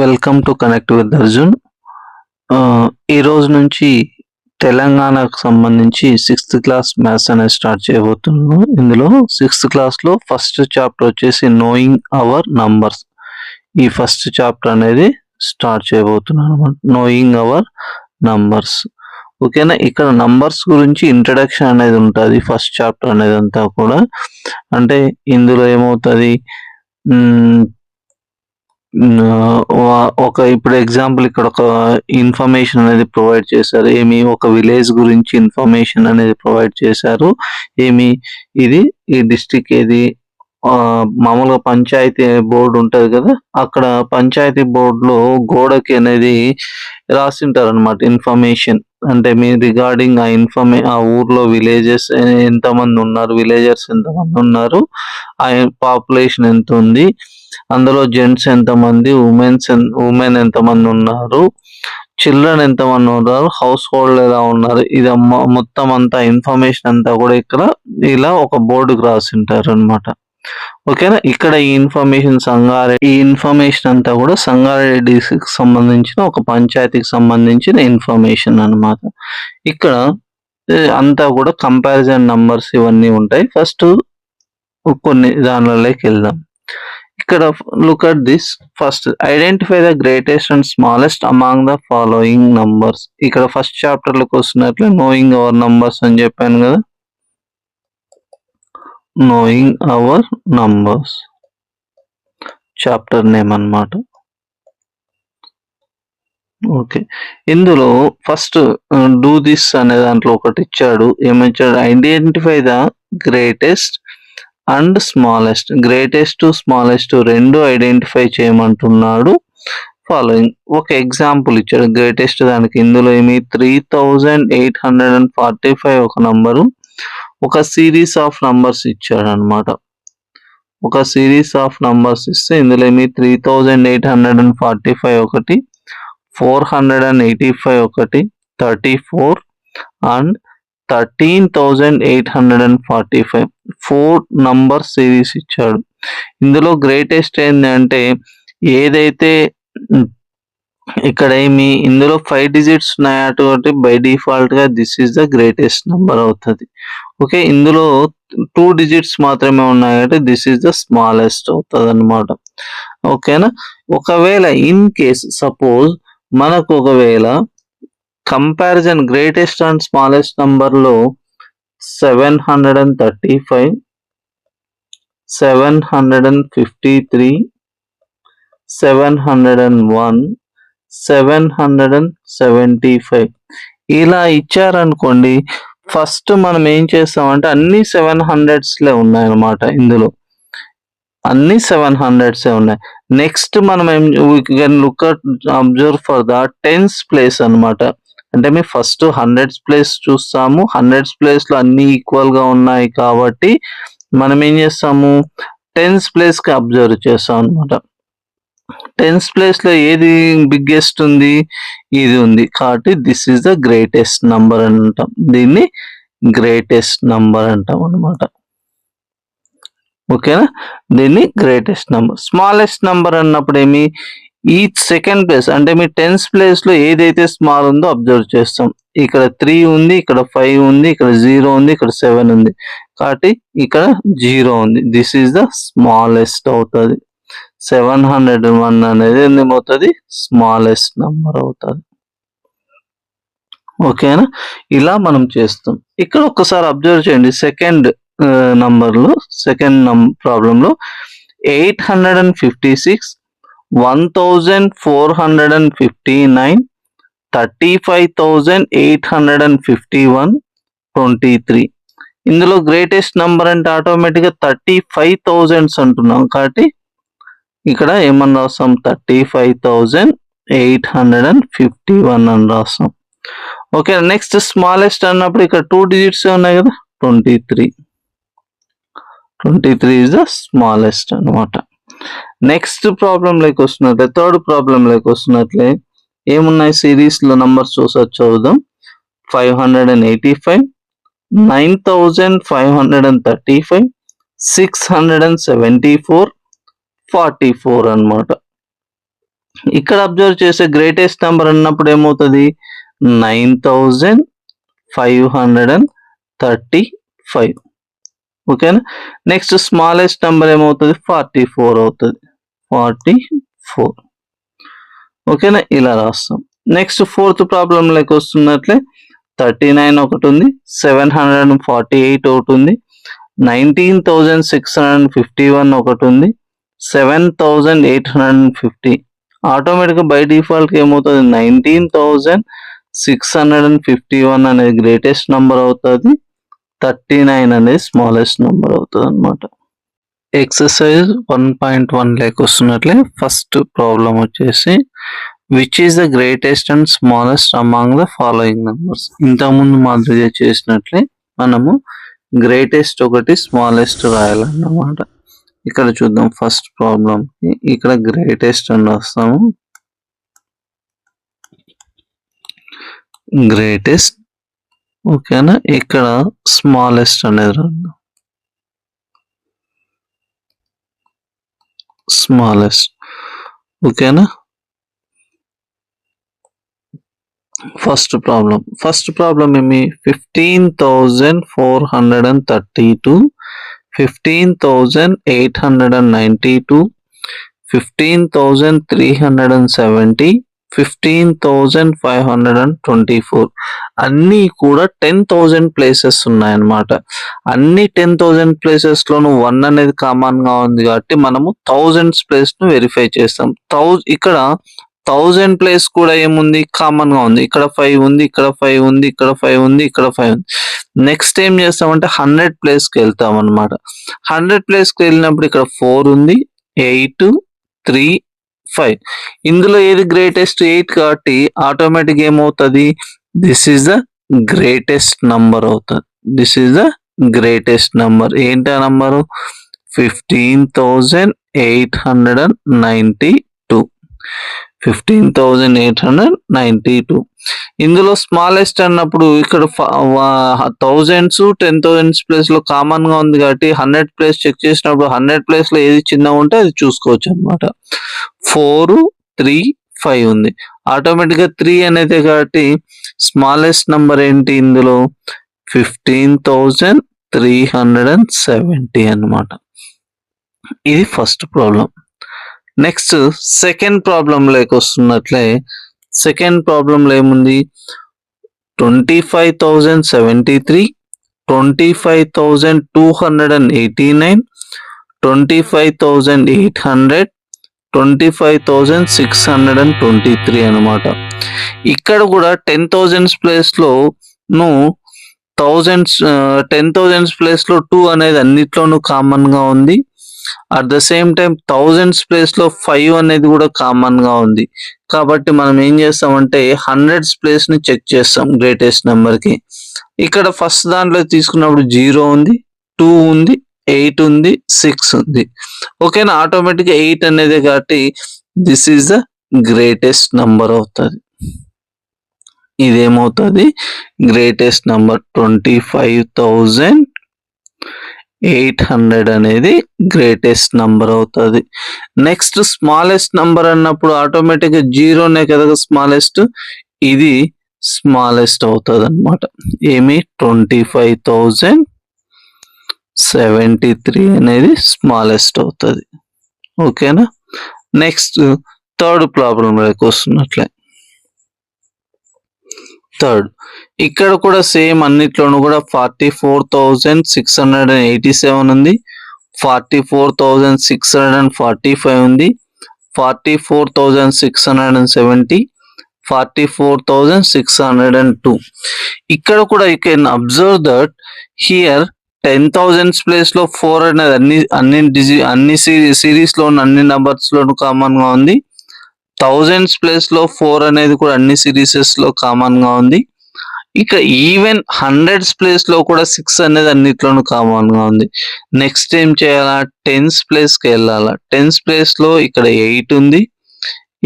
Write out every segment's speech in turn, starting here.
Welcome to connect with Arjun. ఈ రోజు నుంచి తెలంగాణకు సంబంధించి 6th క్లాస్ మ్యాథ్స్ అనేది స్టార్ట్ చేయబోతున్నాను. ఇందులో 6th క్లాస్లో ఫస్ట్ చాప్టర్ వచ్చేసి నోయింగ్ అవర్ నంబర్స్. ఈ ఫస్ట్ చాప్టర్ అనేది స్టార్ట్ చేయబోతున్నాను అనమాట. Knowing our numbers. ఓకేనా. ఇక్కడ నంబర్స్ గురించి ఇంట్రడక్షన్ అనేది ఉంటుంది ఫస్ట్ చాప్టర్ అనేది అంతా కూడా. అంటే ఇందులో ఏమవుతుంది, ఒక ఇప్పుడు ఎగ్జాంపుల్ ఇక్కడ ఒక ఇన్ఫర్మేషన్ అనేది ప్రొవైడ్ చేశారు. ఏమి ఒక విలేజ్ గురించి ఇన్ఫర్మేషన్ అనేది ప్రొవైడ్ చేశారు. ఏమి ఇది ఈ డిస్టిక్ ఏది, మామూలుగా పంచాయతీ బోర్డు ఉంటుంది కదా, అక్కడ పంచాయతీ బోర్డులో గోడకి అనేది రాసింటారు అనమాట ఇన్ఫర్మేషన్. అంటే మీ రిగార్డింగ్ ఆ ఊర్లో విలేజెస్ ఎంతమంది ఉన్నారు, విలేజర్స్ ఎంతమంది ఉన్నారు, ఆ పాపులేషన్ ఎంత ఉంది, అందులో జెంట్స్ ఎంతమంది, ఉమెన్ ఎంతమంది ఉన్నారు, చిల్డ్రన్ ఎంతమంది ఉన్నారు, హౌస్ హోల్డ్ ఎలా ఉన్నారు, ఇది మొత్తం అంతా ఇన్ఫర్మేషన్ అంతా కూడా ఇక్కడ ఇలా ఒక బోర్డుకు రాసింటారు అనమాట. ఓకేనా. ఇక్కడ ఈ ఇన్ఫర్మేషన్ అంతా కూడా సంగారెడ్డికి సంబంధించిన ఒక పంచాయతీకి సంబంధించిన ఇన్ఫర్మేషన్ అన్నమాట. ఇక్కడ అంతా కూడా కంపారిజన్ నంబర్స్ ఇవన్నీ ఉంటాయి. ఫస్ట్ కొన్ని దానిలోకి వెళ్దాం. ఇక్కడ look at this. First identify the greatest and smallest among the following numbers. ఇక్కడ ఫస్ట్ చాప్టర్ లోకి వస్తున్నట్లు నోయింగ్ అవర్ నంబర్స్ అని చెప్పాను కదా. Knowing our numbers chapter name అన్నమాట. ఓకే. ఇందులో ఫస్ట్ డూ దిస్ అనే దాంట్లో ఒకటి ఇచ్చాడు. ఏమిచ్చాడు, identify the greatest and smallest. Greatest smallest రెండు ఐడెంటిఫై చేయమంటున్నాడు. ఫాలోయింగ్ ఒక ఎగ్జాంపుల్ ఇచ్చాడు. గ్రేటెస్ట్ దానికి ఇందులో ఏమి 3845 ఒక నంబరు, ఒక సిరీస్ ఆఫ్ నంబర్స్ ఇచ్చాడు అనమాట. ఒక సిరీస్ ఆఫ్ నంబర్స్ ఇస్తే ఇందులో ఏమి 3845 ఒకటి, 485 ఒకటి, 34 అండ్ 13845 4 నంబర్ సిరీస్ ఇచ్చాడు. ఇందులో గ్రేటెస్ట్ ఏంటంటే ఏదైతే ఇక్కడ ఏమి ఇందులో 5 డిజిట్స్ ఉన్నాయి అటువంటి బై డిఫాల్ట్ గా this is the greatest number అవుతుంది. ఓకే. ఇందులో 2 డిజిట్స్ మాత్రమే ఉన్నాయి అంటే దిస్ ఈస్ ద స్మాలెస్ట్ అవుతుంది అనమాట. ఓకేనా. ఒకవేళ ఇన్ కేస్ సపోజ్ మనకు ఒకవేళ comparison greatest and smallest number లో 735, 753, 701, 775 ఇలా ఇచ్చారనుకోండి. ఫస్ట్ మనం ఏం చేస్తామంటే అన్ని 700s ఉన్నాయన్నమాట. ఇందులో అన్ని 700s ఉన్నాయి. నెక్స్ట్ మనం observe for the 10th place అనమాట. అంటే మేము ఫస్ట్ 100s ప్లేస్ చూస్తాము. 100s ప్లేస్ లో అన్ని ఈక్వల్ గా ఉన్నాయి కాబట్టి మనం ఏం చేస్తాము, 10th ప్లేస్ కి అబ్జర్వ్ చేస్తాం అనమాట. 10th ప్లేస్ లో ఏది బిగ్గెస్ట్ ఉంది, ఇది ఉంది కాబట్టి this is the greatest number అంటాం. దీన్ని గ్రేటెస్ట్ నంబర్ అంటాం అనమాట. ఓకేనా. దీన్ని గ్రేటెస్ట్ నంబర్. స్మాలెస్ట్ నంబర్ అన్నప్పుడు ఏమి, ఈ సెకండ్ ప్లేస్ అంటే మీ 10th ప్లేస్ లో ఏదైతే స్మాల్ ఉందో అబ్జర్వ్ చేస్తాం. ఇక్కడ 3 ఉంది, ఇక్కడ 5 ఉంది, ఇక్కడ 0 ఉంది, ఇక్కడ 7 ఉంది కాబట్టి ఇక్కడ 0 ఉంది. దిస్ ఈస్ ద స్మాలెస్ట్ అవుతుంది. 701 అనేది ఏమవుతుంది, స్మాలెస్ట్ నంబర్ అవుతుంది. ఓకేనా. ఇలా మనం చేస్తాం. ఇక్కడ ఒక్కసారి అబ్జర్వ్ చేయండి. సెకండ్ నంబర్ లో ప్రాబ్లం లో 856, 1459, 35,851, 23. ఇందులో గ్రేటెస్ట్ నంబర్ అంటే ఆటోమేటిక్ గా 35,000 అంటున్నాం కాబట్టి ఇక్కడ ఏమని రాస్తాం, 35,851 అని రాస్తాం. ఓకే. నెక్స్ట్ స్మాలెస్ట్ అన్నప్పుడు ఇక్కడ 2 డిజిట్స్ ఉన్నాయి కదా, 23 is the smallest అనమాట. నెక్స్ట్ ప్రాబ్లం లైక్ వస్తున్నట్లే, థర్డ్ ప్రాబ్లం లైక్ వస్తున్నట్లే ఏమున్నాయి సిరీస్ లో నంబర్స్ చదువుదాం. 585, 9535, 674, 44 అన్నమాట. ఇక్కడ అబ్జర్వ్ చేసే గ్రేటెస్ట్ నెంబర్ అన్నప్పుడు ఏమవుతుంది 9535. ఓకేనా. నెక్స్ట్ స్మాలెస్ట్ నెంబర్ ఏమవుతుంది 44 అవుతుంది. 44. ఓకేనా, ఇలా రాస్తాం. నెక్స్ట్ ఫోర్త్ ప్రాబ్లం లెక్క వస్తున్నట్లే 39 ఒకటి ఉంది, 748 ఒకటి ఉంది, 19,651 ఒకటి ఉంది, 7,850. ఆటోమేటిక్గా బై డిఫాల్ట్ ఏమవుతుంది 19,651 అనేది గ్రేటెస్ట్ నెంబర్ అవుతుంది, 39 అనేది స్మాలెస్ట్ నెంబర్ అవుతుంది అనమాట. ఎక్సర్సైజ్ 1.1 లేక వస్తున్నట్లే ఫస్ట్ ప్రాబ్లం వచ్చేసి which is the greatest and smallest among the following numbers. ఇంతకుముందు మాదిరిగా చేసినట్లే మనము గ్రేటెస్ట్ ఒకటి స్మాలెస్ట్ రాయాలన్నమాట. ఇక్కడ చూద్దాం ఫస్ట్ ప్రాబ్లం, ఇక్కడ గ్రేటెస్ట్ అని రాస్తాము, గ్రేటెస్ట్. ఓకేనా, ఇక్కడ స్మాలెస్ట్ అనేది రాద్దాం, స్మాలెస్ట్. ఓకేనా. ఫస్ట్ ప్రాబ్లం ఏమి 15,432, 15,892, 15,370, 15,524. అన్నీ కూడా 10,000 ప్లేసెస్ ఉన్నాయన్నమాట. అన్ని 10,000 ప్లేసెస్ లోను 1 అనేది కామన్ గా ఉంది కాబట్టి మనము థౌజండ్స్ ప్లేస్ ను వెరిఫై చేస్తాం. ఇక్కడ 1000 ప్లేస్ కూడా ఏముంది కామన్ గా ఉంది. ఇక్కడ 5 ఉంది, ఇక్కడ 5 ఉంది, ఇక్కడ 5 ఉంది, ఇక్కడ 5 ఉంది. నెక్స్ట్ ఏం చేస్తామంటే 100 ప్లేస్ కి వెళ్తాం అనమాట. 100 ప్లేస్ కి వెళ్ళినప్పుడు ఇక్కడ 4 ఉంది, 8, 3, 5. ఇందులో ఏది గ్రేటెస్ట్ 8 కాబట్టి ఆటోమేటిక్ ఏమవుతుంది this is the greatest number అవుతుంది. This is the greatest number. ఏంటి ఆ నంబరు 15,892. 15,892. ఇందులో స్మాలెస్ట్ అన్నప్పుడు ఇక్కడ థౌజండ్స్ 10,000 ప్లేస్ లో కామన్ గా ఉంది కాబట్టి 100 ప్లేస్ చెక్ చేసినప్పుడు 100 ప్లేస్ లో ఏది చిన్నగా ఉంటే అది చూసుకోవచ్చు అనమాట. 4, 3, 5 ఉంది. ఆటోమేటిక్ గా 3 అనేది కాబట్టి స్మాలెస్ట్ నంబర్ ఏంటి ఇందులో 15,370 అన్నమాట. ఇది first problem. Next second problem లేక వస్తున్నట్లే సెకండ్ ప్రాబ్లంలో ఏముంది 25,073, 25,289, 25,800, 25,623 అనమాట. ఇక్కడ కూడా 10,000 ప్లేస్ లో 10,000 ప్లేస్ లో 2 అనేది అన్నిట్లోనూ కామన్ గా ఉంది. At the same time 1000 place లో 5 అనేది కూడా కామన్ గా ఉంది. కాబట్టి మనం ఏం చేస్తామంటే 100 ప్లేస్ ని చెక్ చేస్తాం గ్రేటెస్ట్ నెంబర్ కి. ఇక్కడ ఫస్ట్ దాంట్లో తీసుకున్నప్పుడు 0 ఉంది, 2 ఉంది, 8 ఉంది, 6 ఉంది. ఓకేనా, ఆటోమేటిక్ 8 అనేది కాబట్టి this is the greatest number అవుతుంది. ఇదేమవుతుంది గ్రేటెస్ట్ నంబర్ 25,800 అనేది గ్రేటెస్ట్ నంబర్ అవుతుంది. నెక్స్ట్ స్మాలెస్ట్ నంబర్ అన్నప్పుడు ఆటోమేటిక్ గా 0నే కదా స్మాలెస్ట్, ఇది స్మాలెస్ట్ అవుతుంది అనమాట. ఏమి 25,073 అనేది స్మాలెస్ట్ అవుతుంది. ఓకేనా. నెక్స్ట్ థర్డ్ ప్రాబ్లం లోకి వస్తున్నట్లే థర్డ్ ఇక్కడ కూడా సేమ్ అన్నిట్లోనూ కూడా 44,687 ఉంది, 44,645 ఉంది, 44,670, 44,602. ఇక్కడ కూడా you can observe that here 10,000 place లో 4 అనేది అన్ని సిరీస్ లో అన్ని నంబర్స్ లోను కామన్ గా ఉంది. 1000 ప్లేస్ లో 4 అనేది కూడా అన్ని సిరీసెస్ లో కామన్ గా ఉంది. ఇక ఈవెన్ 100 ప్లేస్ లో కూడా 6 అనేది అన్నిట్లోనూ కామన్ గా ఉంది. నెక్స్ట్ ఏం చేయాలా 10th ప్లేస్ కి వెళ్ళాలా. 10th ప్లేస్ లో ఇక్కడ 8 ఉంది,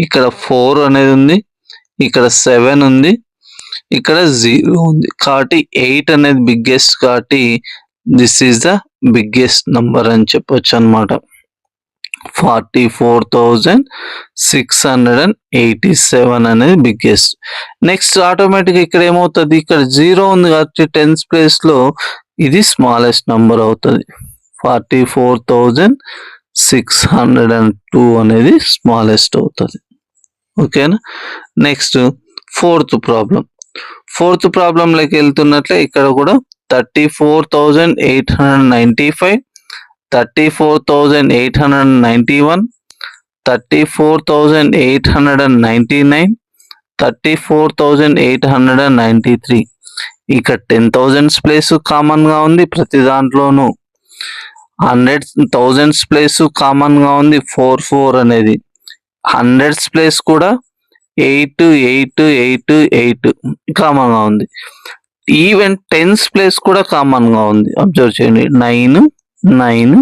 ఇక్కడ 4 అనేది ఉంది, ఇక్కడ 7 ఉంది, ఇక్కడ 0 ఉంది. కాబట్టి 8 అనేది బిగ్గెస్ట్ కాబట్టి this is the biggest number అని చెప్పొచ్చు అనమాట. 44,687 అనేది బిగ్గెస్ట్. నెక్స్ట్ ఆటోమేటిక్గా ఇక్కడ ఏమవుతుంది, ఇక్కడ 0 ఉంది కాబట్టి 10th ప్లేస్ లో ఇది స్మాలెస్ట్ నంబర్ అవుతుంది. 44,602 అనేది స్మాలెస్ట్ అవుతుంది. ఓకేనా. నెక్స్ట్ ఫోర్త్ ప్రాబ్లంలోకి వెళ్తున్నట్లే ఇక్కడ కూడా 34,895, 34,891, 34,899, 34,893. ఇక్కడ 10,000s ప్లేస్ కామన్ గా ఉంది ప్రతి దాంట్లోనూ. 100,000s ప్లేస్ కామన్ గా ఉంది 44 అనేది. 100s ప్లేస్ కూడా 8, 8, 8, 8 కామన్ గా ఉంది. ఈవెన్ 10s ప్లేస్ కూడా కామన్ గా ఉంది. అబ్జర్వ్ చేయండి, 9, 9,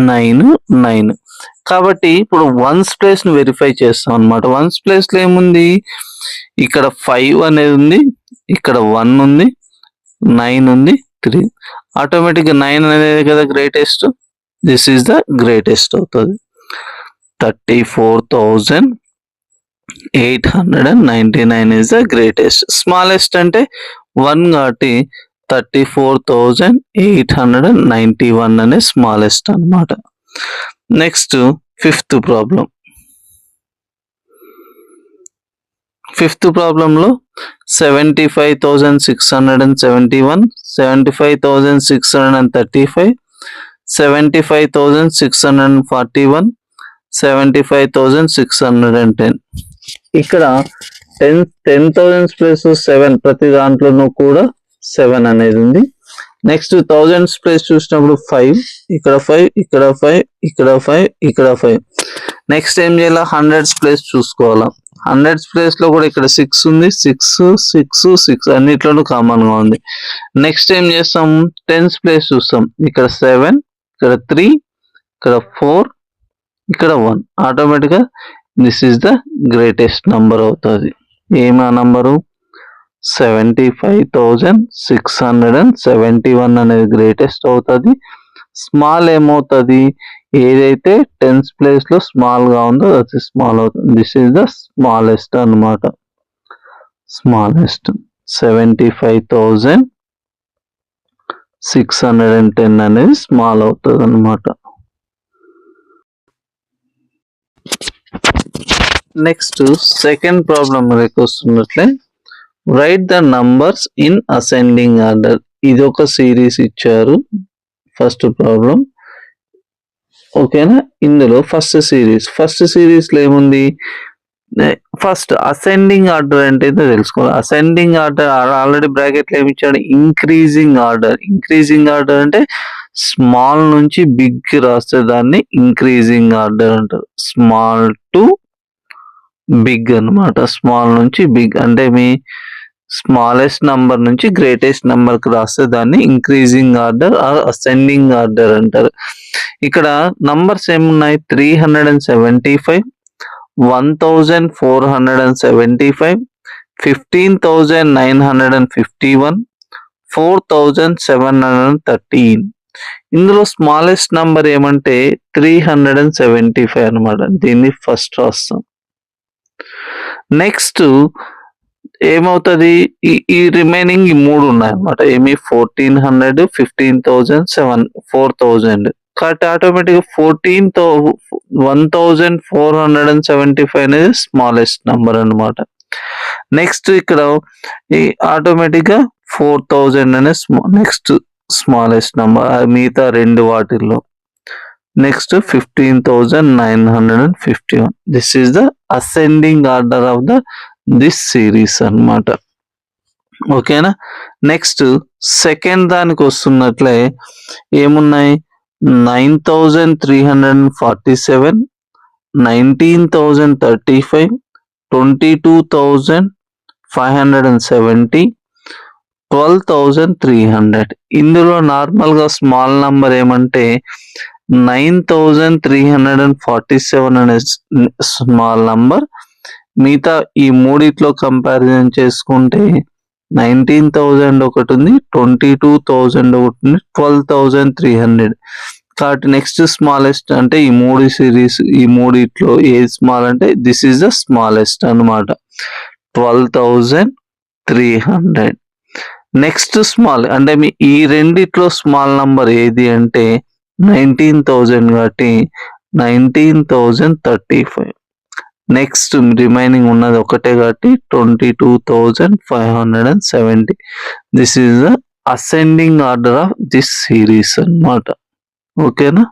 9, 9. కాబట్టి ఇప్పుడు 1s ప్లేస్ ను వెరిఫై చేస్తాం అనమాట. 1s ప్లేస్ లో ఏముంది, ఇక్కడ 5 అనేది ఉంది, ఇక్కడ 1 ఉంది, 9 ఉంది, 3. ఆటోమేటిక్ గా 9 అనేది కదా greatest. This is the greatest అవుతుంది. 34,899 is the greatest. స్మాలెస్ట్ అంటే 1 కాబట్టి 34,891 అనే స్మాలెస్ట్ అన్నమాట. నెక్స్ట్ ఫిఫ్త్ ప్రాబ్లంలో 75,671, 75,635, 75,641, 75,610. ఇక్కడ 10,000s ప్లేస్ 7 ప్రతి దాంట్లోనూ కూడా 7 అనేది ఉంది. నెక్స్ట్ 1000s ప్లేస్ చూసినప్పుడు 5, ఇక్కడ 5, ఇక్కడ 5, ఇక్కడ 5, ఇక్కడ 5. నెక్స్ట్ ఏం చేయాలి, 100s ప్లేస్ చూసుకోవాలా. 100s ప్లేస్ లో కూడా ఇక్కడ 6 ఉంది, 6, 6, 6 అన్నిట్లోనూ కామన్ గా ఉంది. నెక్స్ట్ ఏం చేస్తాం, 10s ప్లేస్ చూస్తాం. ఇక్కడ 7, ఇక్కడ 3, ఇక్కడ 4, ఇక్కడ 1. ఆటోమేటిక్ గా this is the greatest number అవుతుంది. ఏమా నంబరు, 75,671 అనేది గ్రేటెస్ట్ అవుతుంది. స్మాల్ ఏమవుతుంది, ఏదైతే 10th ప్లేస్ లో స్మాల్ గా ఉందో అది స్మాల్ అవుతుంది. దిస్ ఈస్ ద స్మాలెస్ట్ అన్నమాట. స్మాలెస్ట్ 75,610 అనేది స్మాల్ అవుతుంది అన్నమాట. నెక్స్ట్ సెకండ్ ప్రాబ్లం వస్తున్నట్లే, right the numbers in ascending order. ఇది ఒక సిరీస్ ఇచ్చారు ఫస్ట్ ప్రాబ్లం. ఓకేనా. ఇందులో ఫస్ట్ సిరీస్ లో ఏముంది, ఫస్ట్ అసెండింగ్ ఆర్డర్ అంటే తెలుసుకోవాలి. అసెండింగ్ ఆర్డర్ ఆల్రెడీ బ్రాకెట్ లో ఏమి ఇచ్చాడు, ఇంక్రీజింగ్ ఆర్డర్ అంటే స్మాల్ నుంచి బిగ్ రాస్తే దాన్ని ఇంక్రీజింగ్ ఆర్డర్ అంటారు. స్మాల్ టు బిగ్ అన్నమాట. స్మాల్ నుంచి బిగ్ అంటే మీ స్మాలెస్ట్ నంబర్ నుంచి గ్రేటెస్ట్ నంబర్ కి రాస్తే దాన్ని increasing order or ascending order అంటారు. ఇక్కడ నంబర్స్ ఏమున్నాయి, 375, 1,475, 15,951, 4,713. ఇందులో స్మాలెస్ట్ నంబర్ ఏమంటే 375 అన్నమాట. దీన్ని ఫస్ట్ రాస్తాం. నెక్స్ట్ ఏమవుతుంది, ఈ రిమైనింగ్ ఈ 3 ఉన్నాయి అన్నమాట. ఏమి 1,400, 15,000, 4,000. కాబట్టి ఆటోమేటిక్ 1,475 అనేది స్మాలెస్ట్ నంబర్ అన్నమాట. నెక్స్ట్ ఇక్కడ ఈ ఆటోమేటిక్ గా 4,000 అనే నెక్స్ట్ స్మాలెస్ట్ నంబర్ మిగతా 2 వాటిల్లో. Next 15,951. This is the ascending order of this series అన్నమాట. ఓకేనా. నెక్స్ట్ సెకండ్ దానికి వస్తున్నట్లే ఏమున్నాయి, 9,347, 19,035, 22,570, 12,300. ఇందులో నార్మల్ గా స్మాల్ నంబర్ ఏమంటే 9,347 అనే స్మాల్ నంబర్. మిగతా ఈ మూడిట్లో కంపారిజన్ చేసుకుంటే 19,000 ఒకటి ఉంది, 22,000 ఒకటి ఉంది, 12,300. కాబట్టి నెక్స్ట్ స్మాలెస్ట్ అంటే ఈ మూడు సిరీస్, ఈ మూడిట్లో ఏది స్మాల్ అంటే దిస్ ఈజ్ ద స్మాలెస్ట్ అన్నమాట. 12,300. నెక్స్ట్ స్మాల్ అంటే ఈ రెండిట్లో స్మాల్ నంబర్ ఏది అంటే 19,000 కాబట్టి 19,035. నెక్స్ట్ రిమైనింగ్ ఉన్నది ఒకటే కాబట్టి 22,570. This is the ascending order of this series అన్నమాట. ఓకేనా.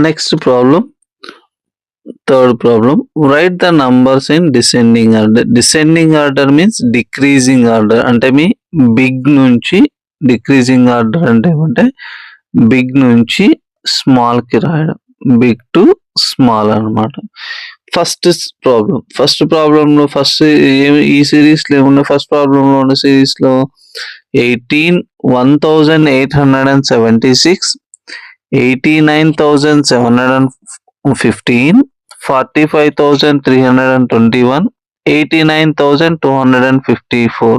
Next problem, third problem, right the numbers in descending order. Descending order means decreasing order అంటే మీ బిగ్ నుంచి డిక్రీజింగ్ ఆర్డర్ అంటే ఏమంటే బిగ్ నుంచి స్మాల్ కి రాయడం, బిగ్ టు స్మాల్ అన్నమాట. ఫస్ట్ ప్రాబ్లంలో ఫస్ట్ ఈ సిరీస్ లో ఏమున్నా, ఫస్ట్ ప్రాబ్లం లో ఉన్న సిరీస్ లో 18,876, 89,715, 45,321, 89,254.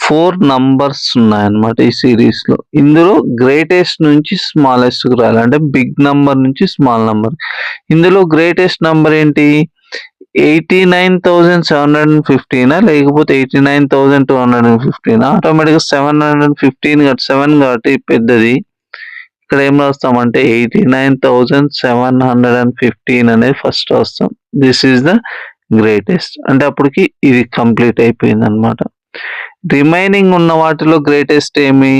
4 నంబర్స్ ఉన్నాయన్నమాట ఈ సిరీస్ లో. ఇందులో గ్రేటెస్ట్ నుంచి స్మాలెస్ట్ కు రాయాలి అంటే బిగ్ నంబర్ నుంచి స్మాల్ నంబర్. ఇందులో గ్రేటెస్ట్ నంబర్ ఏంటి? 89,715 లేకపోతే 89,215. ఆటోమేటిక్ గా 7 కాబట్టి పెద్దది. ఇక్కడ ఏం రాస్తామంటే 89,715 అనేది ఫస్ట్ రాస్తాం. దిస్ ఈజ్ ద గ్రేటెస్ట్ అంటే అప్పటికి ఇది కంప్లీట్ అయిపోయింది అన్నమాట. రిమైనింగ్ ఉన్న వాటిలో గ్రేటెస్ట్ ఏమి?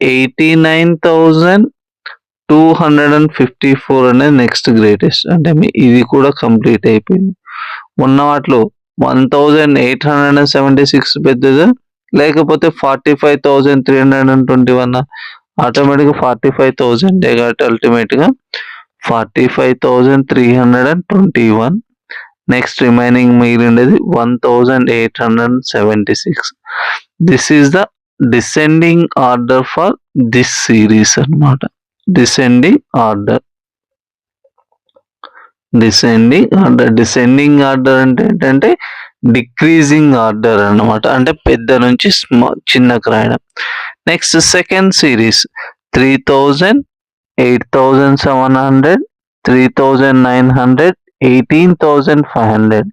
89,254 అనేది నెక్స్ట్ గ్రేటెస్ట్ అంటే ఇది కూడా కంప్లీట్ అయిపోయింది. ఉన్న వాటిలో 1,876 పెద్దదా లేకపోతే 45,321? ఆటోమేటిక్ గా 45,000 కాబట్టి అల్టిమేట్ గా 45,321. నెక్స్ట్ రిమైనింగ్ మిగిలిండేది 1,876. This is the descending order for this series అన్నమాట. డిసెండింగ్ ఆర్డర్ అంటే ఏంటంటే డిక్రీజింగ్ ఆర్డర్ అన్నమాట అంటే పెద్ద నుంచి చిన్నకు రాయడం. Next second series 3,000, 8,700, 3,900, 18,500.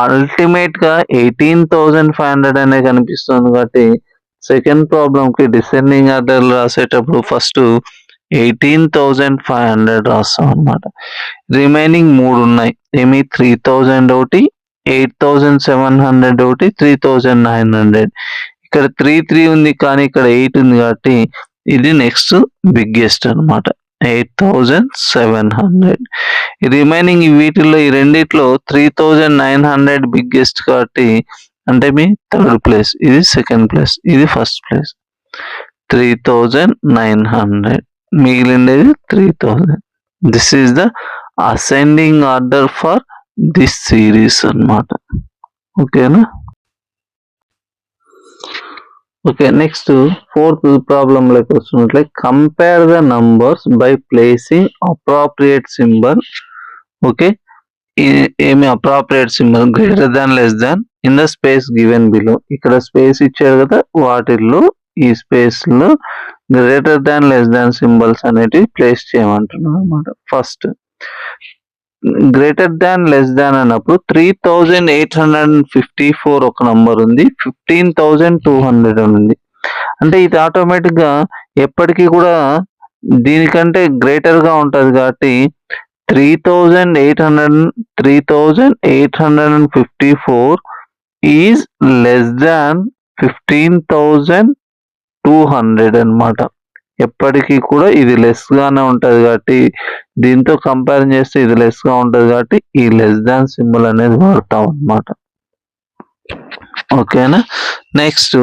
అల్టిమేట్ గా 18,500 అనే కనిపిస్తుంది కాబట్టి సెకండ్ ప్రాబ్లం కి డిసెండింగ్ ఆర్డర్ రాసేటప్పుడు ఫస్ట్ 18,500 రాస్తాం అన్నమాట. రిమైనింగ్ 3 ఉన్నాయి ఏమి? 3,000 ఒకటి, 8,700 ఒకటి, 3,900. ఇక్కడ 3 ఉంది కానీ ఇక్కడ 8 ఉంది కాబట్టి ఇది నెక్స్ట్ బిగ్గెస్ట్ అన్నమాట 8,700. రిమైనింగ్ వీటిల్లో ఈ రెండిట్లో 3,900 బిగ్గెస్ట్ కాబట్టి అంటే మీ థర్డ్ ప్లేస్, ఇది సెకండ్ ప్లేస్, ఇది ఫస్ట్ ప్లేస్. 3,900 మిగిలిండేది 3,000. This is the ascending order for this series అన్నమాట. ఓకేనా. ఓకే, నెక్స్ట్ ఫోర్త్ ప్రాబ్లం లోకి వస్తున్నట్లయితే compare the numbers by placing appropriate symbol. Okay, ఏమి appropriate symbol? Greater than, less than in the space given below. ఇక్కడ space ఇచ్చారు కదా, వాటిల్లో ఈ స్పేస్ లో greater than, less than symbols అనేటివి ప్లేస్ చేయమంటున్నాం అన్నమాట. ఫస్ట్ గ్రేటర్ దాన్, లెస్ దాన్ అన్నప్పుడు 3,854 ఒక నంబర్ ఉంది, 15,200 ఉంది. అంటే ఇది ఆటోమేటిక్ గా ఎప్పటికీ కూడా దీనికంటే గ్రేటర్ గా ఉంటది కాబట్టి 3,854 ఈజ్ లెస్ దాన్ 15,200 అన్నమాట. ఎప్పటికీ కూడా ఇది లెస్ గానే ఉంటది కాబట్టి దీంతో కంపేర్ చేస్తే ఇది లెస్ గా ఉంటది కాబట్టి ఈ లెస్ దాన్ సింబల్ అనేది వాడతాం అన్నమాట. ఓకేనా. నెక్స్ట్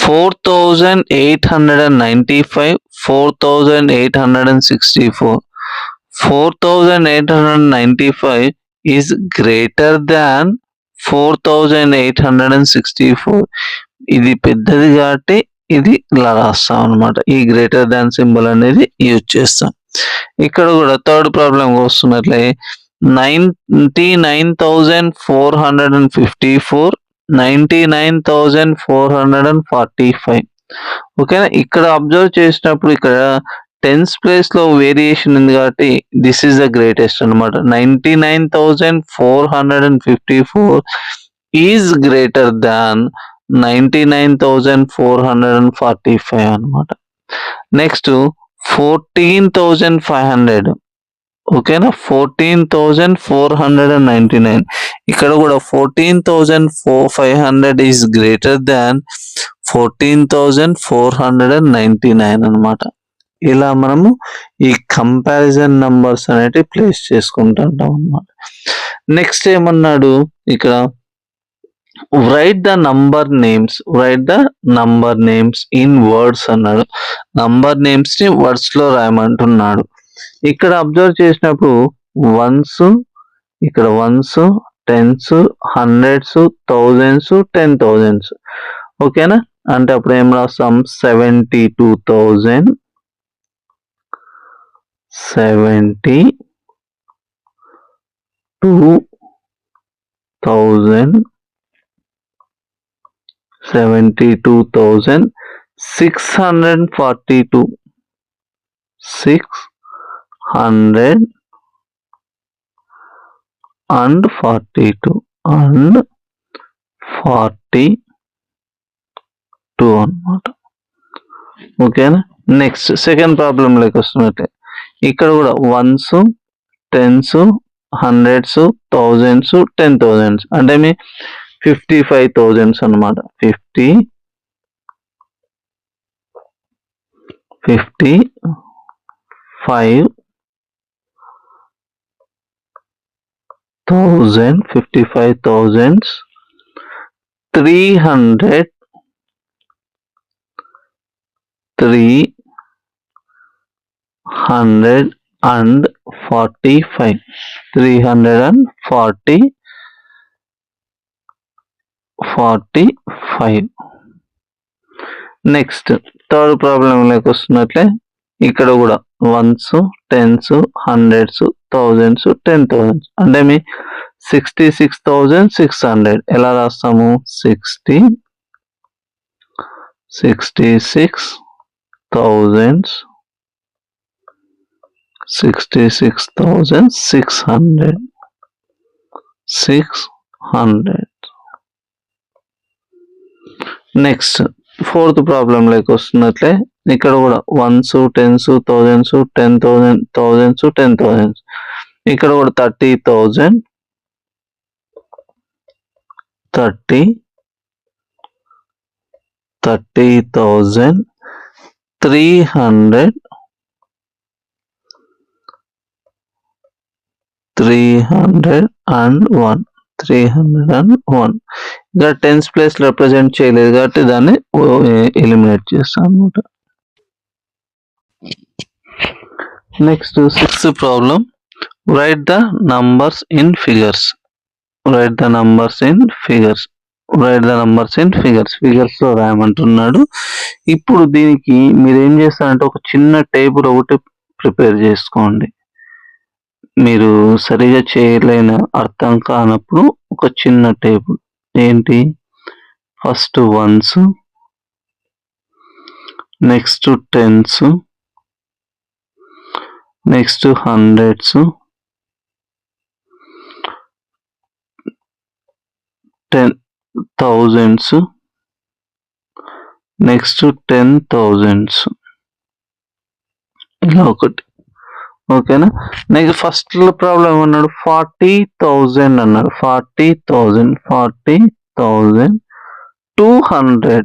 4,895, 4,864. 4,895 is greater than 4,864. ఇది పెద్దది కాబట్టి ఇది ఇలా రాస్తాం అన్నమాట. ఈ గ్రేటర్ దాన్ సింబల్ అనేది యూజ్ చేస్తాం. ఇక్కడ కూడా థర్డ్ ప్రాబ్లం వస్తున్నట్లే 99,454, 99,445. ఓకేనా. ఇక్కడ అబ్జర్వ్ చేసినప్పుడు ఇక్కడ టెన్స్ ప్లేస్ లో వేరియేషన్ ఉంది కాబట్టి దిస్ ఈస్ ద గ్రేటెస్ట్ అనమాట. 99,454 ఈజ్ గ్రేటర్ దాన్ 99,445 అనమాట. నెక్స్ట్ 14,500. ఓకేనా, 14,499. ఇక్కడ కూడా 14,500 ఈజ్ గ్రేటర్ దాన్ 14,499 అనమాట. ఇలా మనము ఈ కంపారిజన్ నంబర్స్ అనేవి ప్లేస్ చేసుకుంటుంటాం అన్నమాట. నెక్స్ట్ ఏమన్నాడు ఇక్కడ, right the number names in words అన్నాడు. నంబర్ నేమ్స్ ని వర్డ్స్ లో రాయమంటున్నాడు. ఇక్కడ అబ్జర్వ్ చేసినప్పుడు వన్స్, ఇక్కడ వన్స్, టెన్స్, హండ్రెడ్స్, థౌజండ్స్, 10,000. ఓకేనా, అంటే అప్పుడు ఏం రాస్తాం, 72,000, 72,000, 72,642, 642 and 42 అన్నమాట. ఓకేనా, నెక్స్ట్ సెకండ్ ప్రాబ్లం లోకి వస్తున్నట్టే ఇక్కడ కూడా వన్స్, టెన్స్, హండ్రెడ్స్, థౌజండ్స్, 10,000 అంటే మీ 55,000 అనమాట. 55,000, 300, 345, 345. నెక్స్ట్ థర్డ్ ప్రాబ్లం లోకి వస్తున్నట్లే ఇక్కడ కూడా వన్స్, టెన్స్, హండ్రెడ్స్, థౌజండ్స్, 10,000 అంటే మీ 66,600. ఎలా రాస్తాము, 66,600, 600. నెక్స్ట్ ఫోర్త్ ప్రాబ్లం లోకి వస్తున్నట్లే ఇక్కడ కూడా వన్స్, టెన్స్, థౌజండ్స్, 10,000, థౌజండ్స్, 10,000. ఇక్కడ కూడా 30,000, 30,000, 300, 301, 301. ఇక్కడ టెన్స్ ప్లేస్ రిప్రజెంట్ చేయలేదు కాబట్టి దాన్ని ఎలిమినేట్ చేస్తాం అనమాట. Next sixth problem, right the numbers in figures. Figures లో రాయమంటున్నాడు. ఇప్పుడు దీనికి మీరు ఏం చేస్తారంటే ఒక చిన్న టేబుల్ ఒకటి ప్రిపేర్ చేసుకోండి. మీరు సరిగా చేయలేని అర్థం కానప్పుడు ఒక చిన్న టేబుల్ ఏంటి, first ones, next tens, next hundreds, 10,000, next 10,000 ఇలా ఒకటి. ఓకేనా, నెక్స్ట్ ఫస్ట్ ప్రాబ్లం ఏమన్నాడు, 40,000 అన్నాడు. 40,000, 200,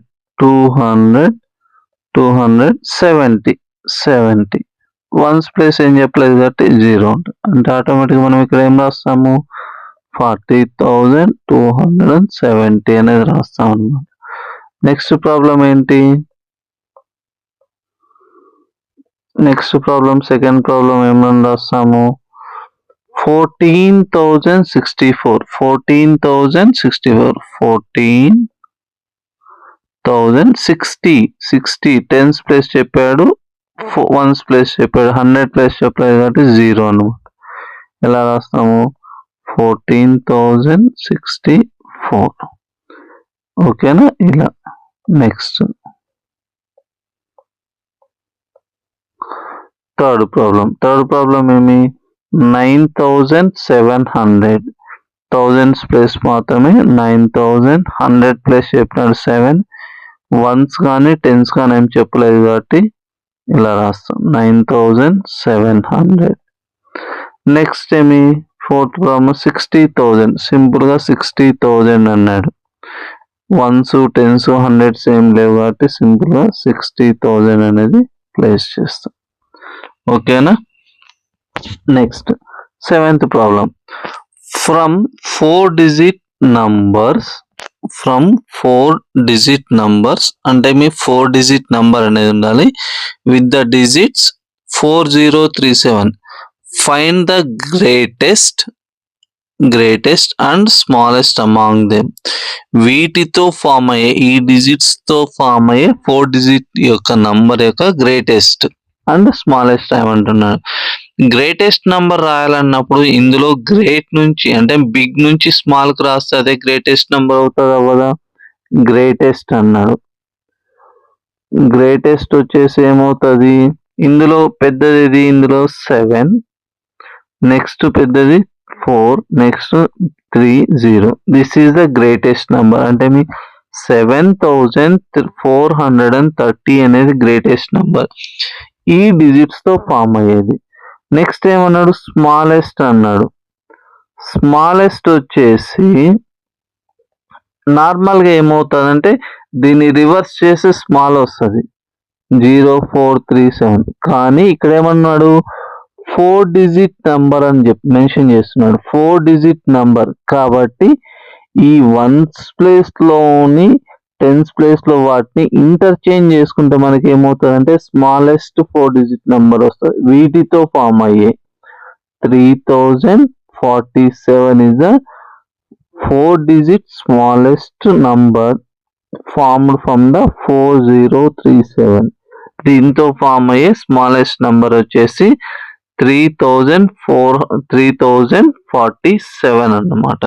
70. వన్స్ ప్లేస్ ఏం చెప్పలేదు కాబట్టి 0 ఉంటుంది. అంటే ఆటోమేటిక్గా మనం ఇక్కడ ఏం రాస్తాము, 40,270 అనేది రాస్తాం అన్నమాట. నెక్స్ట్ ప్రాబ్లం ఏంటి, సెకండ్ ప్రాబ్లం ఏమని రాస్తాము, 14,064, 14,060, టెన్స్ ప్లేస్ చెప్పాడు, వన్స్ ప్లేస్ చెప్పాడు, 100 ప్లేస్ చెప్పలేదు కాబట్టి 0 అన్నమాట. ఎలా రాస్తాము, 14,064. ఓకేనా, ఇలా. నెక్స్ట్ థర్డ్ ప్రాబ్లం ఏమి 9700 థౌజండ్స్ ప్లేస్ మాత్రమే 9100 ప్లేస్ చెప్పినాడు 7 వన్స్ కానీ టెన్స్ కానీ ఏం చెప్పలేదు కాబట్టి ఇలా రాస్తాం 9700. నెక్స్ట్ ఏమి ఫోర్త్ ప్రాబ్లం 60,000 సింపుల్గా 60,000 అన్నాడు. వన్స్ టెన్స్ హండ్రెడ్స్ ఏం లేవు కాబట్టి సింపుల్గా 60,000 అనేది ప్లేస్ చేస్తాం. ఓకేనా. Next seventh problem from 4 digit numbers అంటే మీ 4 digit నంబర్ అనేది ఉండాలి with the digits 4037 find the greatest and smallest among them. వీటితో ఫామ్ అయ్యే ఈ డిజిట్స్ తో ఫామ్ అయ్యే 4 digit యొక్క నంబర్ యొక్క గ్రేటెస్ట్ అండ్ స్మాలెస్ట్ ఏమంటున్నాడు. గ్రేటెస్ట్ నంబర్ రాయాలన్నప్పుడు ఇందులో గ్రేట్ నుంచి అంటే బిగ్ నుంచి స్మాల్ కి రాస్తే అదే గ్రేటెస్ట్ నంబర్ అవుతుంది అవ్వదా. గ్రేటెస్ట్ అన్నాడు. గ్రేటెస్ట్ వచ్చేసి ఏమవుతుంది, ఇందులో పెద్దది ఇందులో 7, నెక్స్ట్ పెద్దది 4, next 30. This is the greatest number అంటే మీ 7430 అనేది గ్రేటెస్ట్ నంబర్ ఈ డిజిట్స్ తో ఫామ్ అయ్యేది. నెక్స్ట్ ఏమన్నాడు, స్మాలెస్ట్ అన్నాడు. స్మాలెస్ట్ వచ్చేసి నార్మల్గా ఏమవుతుందంటే దీన్ని రివర్స్ చేసి స్మాల్ వస్తుంది 0437. కానీ ఇక్కడ ఏమన్నాడు 4 digit నంబర్ అని చెప్పి మెన్షన్ చేస్తున్నాడు. 4 digit నంబర్ కాబట్టి ఈ వన్స్ ప్లేస్ లోని టెన్స్ ప్లేస్ లో వాటిని ఇంటర్చేంజ్ చేసుకుంటే మనకి ఏమవుతుంది అంటే స్మాలెస్ట్ 4 digit నంబర్ వస్తుంది. వీటితో ఫామ్ అయ్యే 3047 is the 4 digit smallest number formed from the 4037. దీంతో ఫామ్ అయ్యే స్మాలెస్ట్ నంబర్ వచ్చేసి 3047 అన్నమాట.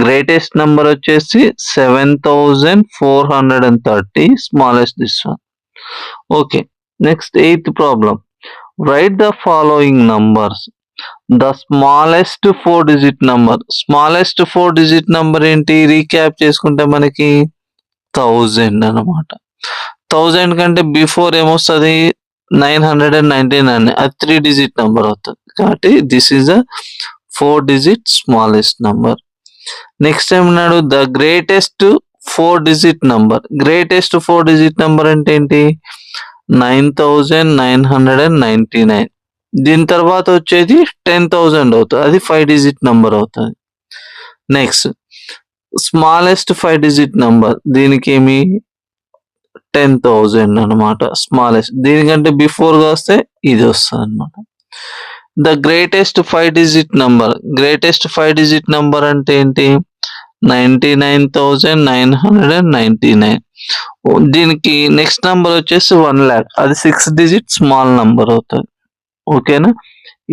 గ్రేటెస్ట్ నంబర్ వచ్చేసి 7430, smallest this one. Okay. Next eighth problem right the following numbers. The smallest 4 digit number. Smallest 4 digit number ఏంటి, recap చేసుకుంటే మనకి 1000 అన్నమాట. 1000 కంటే బిఫోర్ ఏమొస్తుంది 999, అది 3 digit నంబర్ అవుతుంది కాబట్టి this is the 4 digit smallest number. Next ఏమన్నాడు, the greatest 4 digit number. Greatest 4 digit number అంటే ఏంటి 9999. దీని తర్వాత వచ్చేది 10,000 అవుతుంది, అది 5 digit నంబర్ అవుతుంది. నెక్స్ట్ స్మాలెస్ట్ 5 digit నంబర్, దీనికి ఏమి 10,000 అనమాట స్మాలెస్ట్. దీనికంటే బిఫోర్ గా వస్తే ఇది వస్తుంది అనమాట. The greatest 5 digit number. Greatest 5 digit number అంటే ఏంటి 99,999. దీనికి నెక్స్ట్ నంబర్ వచ్చేసి 1 lakh, అది 6 digit స్మాల్ నంబర్ అవుతుంది. ఓకేనా.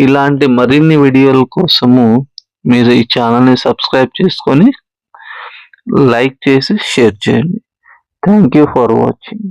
ఇలాంటి మరిన్ని వీడియోల కోసము మీరు ఈ ఛానల్ని సబ్స్క్రైబ్ చేసుకొని లైక్ చేసి షేర్ చేయండి. Thank you for watching.